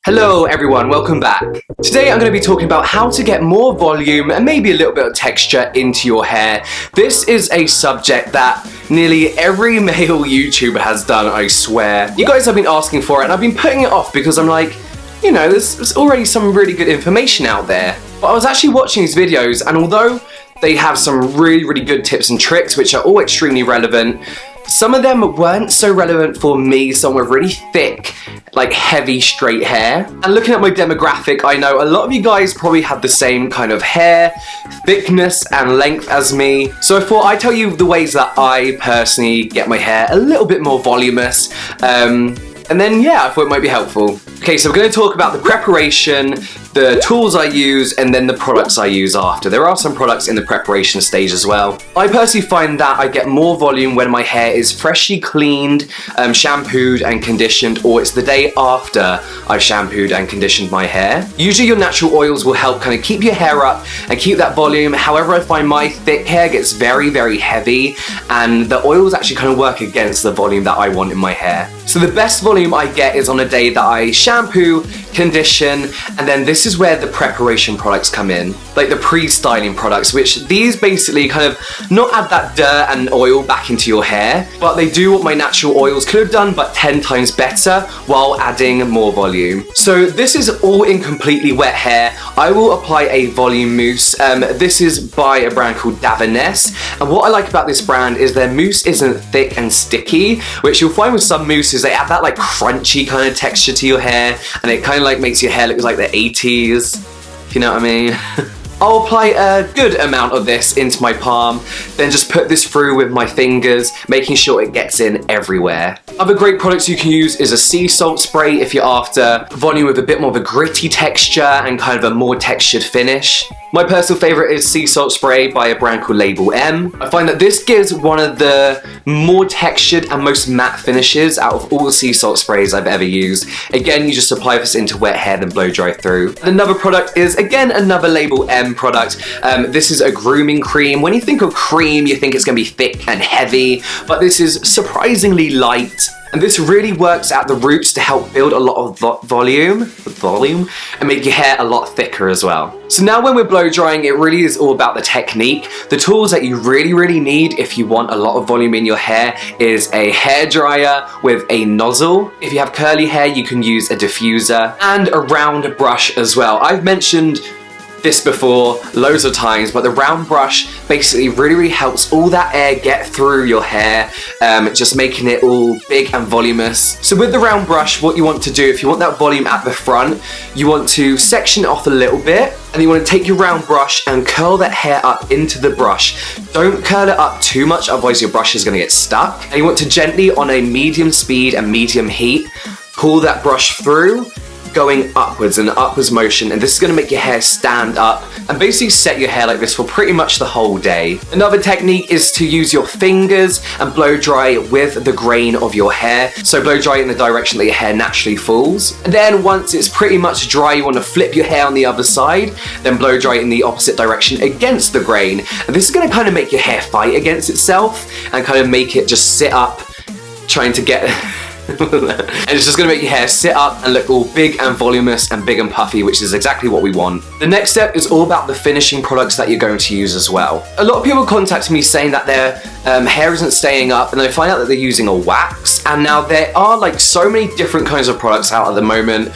Hello everyone, welcome back. Today I'm going to be talking about how to get more volume and maybe a little bit of texture into your hair. This is a subject that nearly every male YouTuber has done, I swear. You guys have been asking for it and I've been putting it off because I'm like, you know, there's already some really good information out there. But I was actually watching these videos and although they have some really good tips and tricks which are all extremely relevant, some of them weren't so relevant for me, some with really thick, like heavy straight hair. And looking at my demographic, I know a lot of you guys probably have the same kind of hair, thickness and length as me. So I thought I'd tell you the ways that I personally get my hair a little bit more voluminous. And then yeah, I thought it might be helpful. Okay, so we're going to talk about the preparation, the tools I use, and then the products I use after. There are some products in the preparation stage as well. I personally find that I get more volume when my hair is freshly cleaned, shampooed and conditioned, or it's the day after I've shampooed and conditioned my hair. Usually your natural oils will help kind of keep your hair up and keep that volume. However, I find my thick hair gets very heavy and the oils actually kind of work against the volume that I want in my hair. So the best volume I get is on a day that I shampoo, condition, and then this is where the preparation products come in, like the pre-styling products, which these basically kind of not add that dirt and oil back into your hair, but they do what my natural oils could have done, but 10 times better while adding more volume. So this is all in completely wet hair. I will apply a volume mousse. This is by a brand called Davines, and what I like about this brand is their mousse isn't thick and sticky, which you'll find with some mousses, they have that like crunchy kind of texture to your hair, and it kind of like makes your hair look like the 80s, if you know what I mean. I'll apply a good amount of this into my palm, then just put this through with my fingers, making sure it gets in everywhere. Other great products you can use is a sea salt spray if you're after volume with a bit more of a gritty texture and kind of a more textured finish. My personal favorite is sea salt spray by a brand called label.m. I find that this gives one of the more textured and most matte finishes out of all the sea salt sprays I've ever used. Again, you just apply this into wet hair then blow dry through. And another product is again another label.m product. This is a grooming cream. When you think of cream, you think it's going to be thick and heavy, but this is surprisingly light. And this really works at the roots to help build a lot of volume and make your hair a lot thicker as well. So now when we're blow drying, it really is all about the technique. The tools that you really need if you want a lot of volume in your hair is a hairdryer with a nozzle. If you have curly hair, you can use a diffuser and a round brush as well. I've mentioned this before loads of times, but the round brush basically really helps all that air get through your hair, just making it all big and voluminous. So with the round brush, what you want to do, if you want that volume at the front, you want to section it off a little bit, and you want to take your round brush and curl that hair up into the brush. Don't curl it up too much, otherwise your brush is going to get stuck. And you want to gently, on a medium speed and medium heat, pull that brush through, going upwards in an upwards motion, and this is going to make your hair stand up and basically set your hair like this for pretty much the whole day. Another technique is to use your fingers and blow dry with the grain of your hair. So blow dry in the direction that your hair naturally falls. And then once it's pretty much dry, you want to flip your hair on the other side, then blow dry in the opposite direction against the grain. And this is going to kind of make your hair fight against itself and kind of make it just sit up, trying to get and it's just going to make your hair sit up and look all big and voluminous and big and puffy, which is exactly what we want. The next step is all about the finishing products that you're going to use as well. A lot of people contact me saying that their hair isn't staying up, and they find out that they're using a wax. And now there are like so many different kinds of products out at the moment.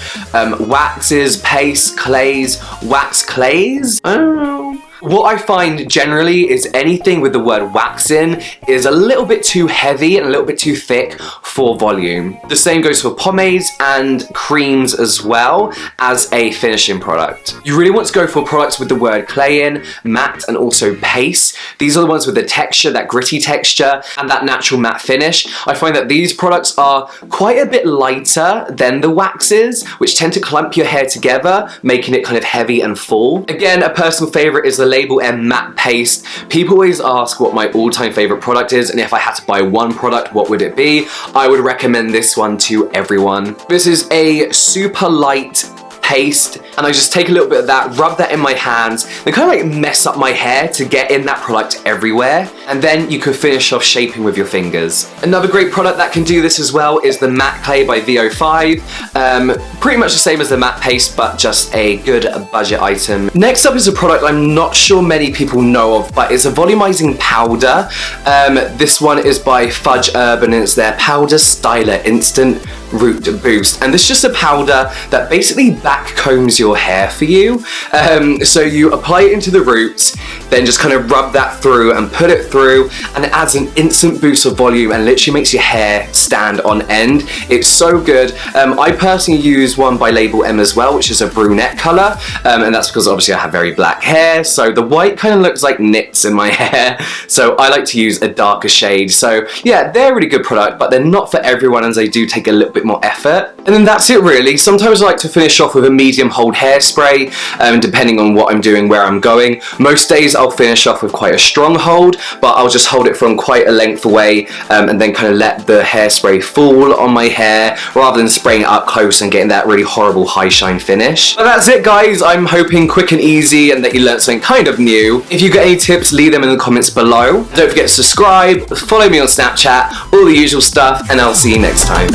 Waxes, paste, clays, wax clays. I don't know. What I find generally is anything with the word wax in is a little bit too heavy and a little bit too thick for volume. The same goes for pomades and creams as well as a finishing product. You really want to go for products with the word clay in, matte and also paste. These are the ones with the texture, that gritty texture and that natural matte finish. I find that these products are quite a bit lighter than the waxes, which tend to clump your hair together, making it kind of heavy and full. Again, a personal favorite is the label.m matte paste. People always ask what my all-time favorite product is, and if I had to buy one product, what would it be? I would recommend this one to everyone. This is a super light paste, and I just take a little bit of that, rub that in my hands, then kind of like mess up my hair to get in that product everywhere, and then you can finish off shaping with your fingers. Another great product that can do this as well is the matte clay by VO5. Pretty much the same as the matte paste, but just a good budget item. Next up is a product I'm not sure many people know of, but it's a volumizing powder. This one is by Fudge Urban, and it's their Powder Styler Instant Root Boost, and this is just a powder that basically back combs your hair for you. So you apply it into the roots, then just kind of rub that through and put it through, and it adds an instant boost of volume and literally makes your hair stand on end. It's so good. I personally use one by Label M as well, which is a brunette color, and that's because obviously I have very black hair, so the white kind of looks like nits in my hair, so I like to use a darker shade. So yeah, they're a really good product, but they're not for everyone, as they do take a little bit more effort. And then that's it really. Sometimes I like to finish off with a medium hold hairspray, depending on what I'm doing, where I'm going. Most days I'll finish off with quite a strong hold, but I'll just hold it from quite a length away, and then kind of let the hairspray fall on my hair rather than spraying it up close and getting that really horrible high shine finish. But that's it guys, I'm hoping quick and easy and that you learned something kind of new. If you got any tips, leave them in the comments below. Don't forget to subscribe, follow me on Snapchat, all the usual stuff, and I'll see you next time.